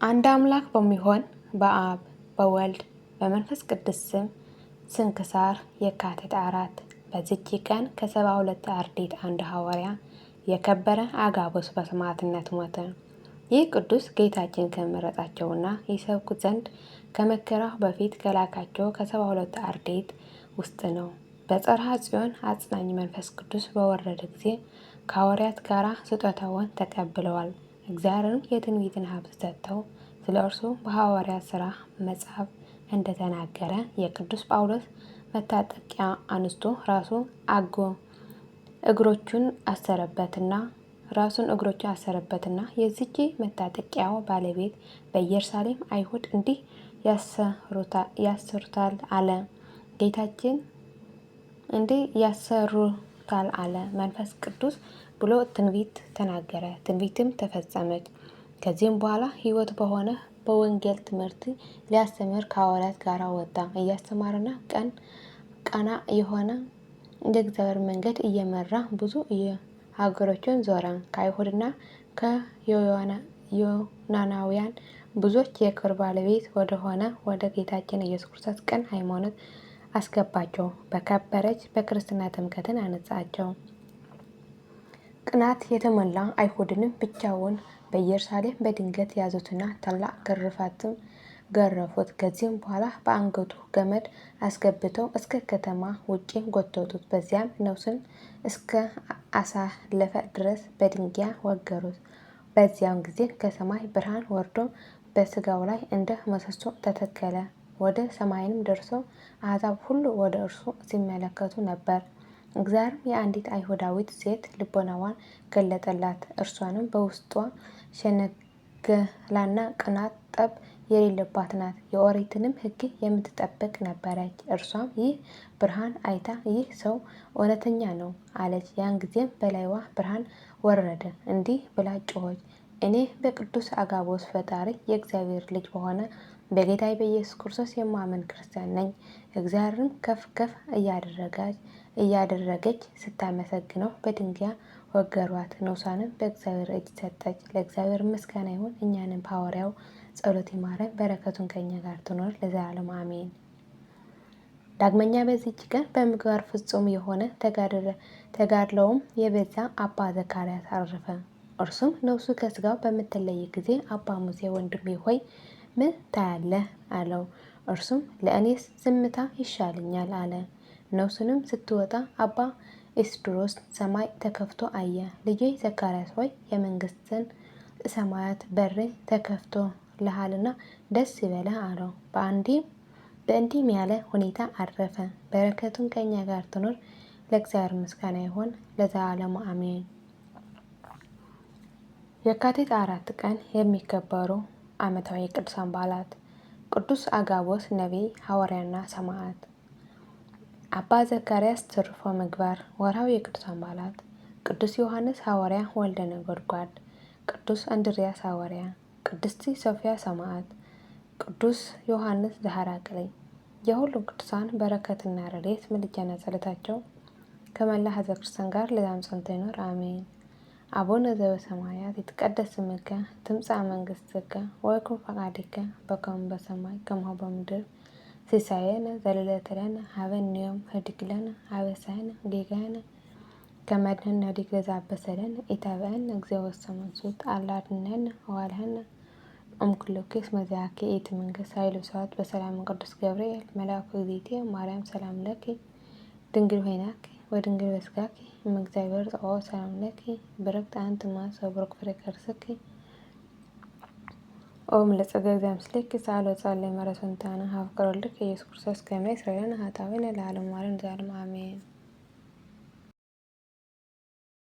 አንድ አምላክ በሚሆን በአብ በወልድ በመንፈስ ቅዱስ ስም ስንክሳር የካቲት 4 በዚች ቀን ከ72 አርድእት አንድ ሐዋርያ የከበረ አጋቦስ በሰማዕትነት ሞተ። ይህ ቅዱስ ጌታችን ከመረጣቸውና ይሰብኩት ዘንድ ከመከራው በፊት ከላካቸው ከ72 አርድእት ውስጥ ነው። በጽርሐ ጽዮን አጽናኝ መንፈስ ቅዱስ በወረደ ጊዜ ከሐዋርያት ጋር ስጦታውን ተቀብለዋል። እግዚአብሔርም የትንቢትን ሀብት ሰጥተው ስለ እርሱ በሐዋርያት ሥራ መጽሐፍ እንደተናገረ የቅዱስ ጳውሎስ መታጠቂያ አንስቶ እግሮቹን አሰረበትና የዚች መታጠቂያው ባለቤት በኢየሩሳሌም አይሁድ እንዲህ ያሰሩታል አለ። ጌታችን እንዲህ ያሰሩታል አለ መንፈስ ቅዱስ ብሎ ትንቢት ተናገረ። ትንቢትም ተፈጸመች። ከዚህም በኋላ ሕይወት በሆነ በወንጌል ትምህርት ሊያስተምር ከሐዋርያት ጋር ወጣ። እያስተማረና ቀና የሆነ የእግዚአብሔር መንገድ እየመራ ብዙ ሀገሮችን ዞረ። ከአይሁድና ከዮናናውያን ብዙዎች የክብር ባለቤት ወደሆነ ወደ ጌታችን ኢየሱስ ክርስቶስ ቅን ሃይማኖት አስገባቸው። በከበረች በክርስትና ጥምቀትን አነጻቸው። ቅናት የተሞላ አይሁድንም ብቻውን በኢየሩሳሌም በድንገት ያዙትና ታላቅ ግርፋትም ገረፉት። ከዚህም በኋላ በአንገቱ ገመድ አስገብተው እስከ ከተማ ውጭ ጎተቱት። በዚያም ነፍሱን እስከ አሳለፈ ድረስ በድንጋይ ወገሩት። በዚያም ጊዜ ከሰማይ ብርሃን ወርዶ በስጋው ላይ እንደ ምሰሶ ተተከለ። ወደ ሰማይም ደርሶ አሕዛብ ሁሉ ወደ እርሱ ሲመለከቱ ነበር። እግዚአብሔርም የአንዲት አይሁዳዊት ሴት ልቦናዋን ገለጠላት። እርሷንም በውስጧ ሸነገላና ቅናት ጠብ የሌለባት ናት። የኦሪትንም ሕግ የምትጠብቅ ነበረች። እርሷም ይህ ብርሃን አይታ ይህ ሰው እውነተኛ ነው አለች። ያን ጊዜም በላይዋ ብርሃን ወረደ። እንዲህ ብላ ጮኸች፣ እኔ በቅዱስ አጋቦስ ፈጣሪ የእግዚአብሔር ልጅ በሆነ በጌታ በኢየሱስ ክርስቶስ የማመን ክርስቲያን ነኝ። እግዚአብሔርን ከፍ ከፍ እያደረገች ስታመሰግነው በድንጋይ ወገሯት። ነፍሷንም በእግዚአብሔር እጅ ሰጠች። ለእግዚአብሔር ምስጋና ይሁን። እኛንም በሐዋርያው ጸሎት ይማረን፣ በረከቱን ከኛ ጋር ትኖር ለዘላለም አሜን። ዳግመኛ በዚህች ቀን በምግባር ፍጹም የሆነ ተጋድሎውም የበዛ አባ ዘካርያስ አረፈ። እርሱም ነፍሱ ከስጋው በምትለይ ጊዜ አባ ሙሴ ወንድሜ ሆይ ምን ታያለህ አለው። እርሱም ለእኔስ ዝምታ ይሻለኛል አለ። ነፍሱንም ስትወጣ አባ ኤስድሮስ ሰማይ ተከፍቶ አየ። ልጄ ዘካርያስ ሆይ የመንግስትን ሰማያት በር ተከፍቶልሃልና ደስ ይበልህ አለው። በእንዲህም ያለ ሁኔታ አረፈ። በረከቱን ከእኛ ጋር ትኖር ለእግዚአብሔር ምስጋና ይሁን ለዘላለሙ አሜን። የካቲት 4 ቀን የሚከበሩ ዓመታዊ ቅዱሳን በዓላት፦ ቅዱስ አጋቦስ ነቢይ፣ ሐዋርያና ሰማዕት። አባ ዘካርያስ ትሩፈ ምግባር። ወርሃዊ የቅዱሳን በዓላት፦ ቅዱስ ዮሐንስ ሐዋርያ ወልደ ነጎድጓድ፣ ቅዱስ እንድርያስ ሐዋርያ፣ ቅድስት ሶፊያ ሰማዕት፣ ቅዱስ ዮሐንስ ዘሐራቅሊ። የሁሉም ቅዱሳን በረከትና ረድኤት ምልጃና ጸሎታቸው ከመላ ሕዝበ ክርስቲያን ጋር ለዘላለሙ ጸንቶ ይኑር አሜን። አቡነ ዘበሰማያት ይትቀደስ ስምከ ትምጻእ መንግሥትከ ወይኩን ፈቃድከ በከመ በሰማይ ከማሁ በምድር ሲሳየነ ዘለለዕለትነ ሀበነ ዮም ኅድግ ለነ አበሳነ ጌጋየነ ከመ ንሕነኒ ለዘአበሰለነ ኢታብአነ እግዚኦ ውስተ መንሱት አላ አድኅነነ ወባልሐነ እምኩሉ ክስ መዛኪ ኢቲ መንግሥት ኃይል ወስብሐት በሰላም ቅዱስ ገብርኤል መልአኩ እግዝእትየ ማርያም ሰላም ለኪ ድንግል ሆይናኪ ወድንግል በስጋኪ እምእግዚአብሔር ጸባኦት ሰላም ለኪ ብርክት አንቲ እምአንስት ወቡሩክ ፍሬ ከርሥኪ ኦ ምልዕተ እግዚአብሔር ምስሌኪ ጻልዎ ጸልዪ መረሰንታነ ሀብ ቅርወልድኪ ኢየሱስ ክርስቶስ ከመ ይስረይ ለነ ኃጣውኢነ ለዓለሙ ዓለም ዘላለሙ አሜን።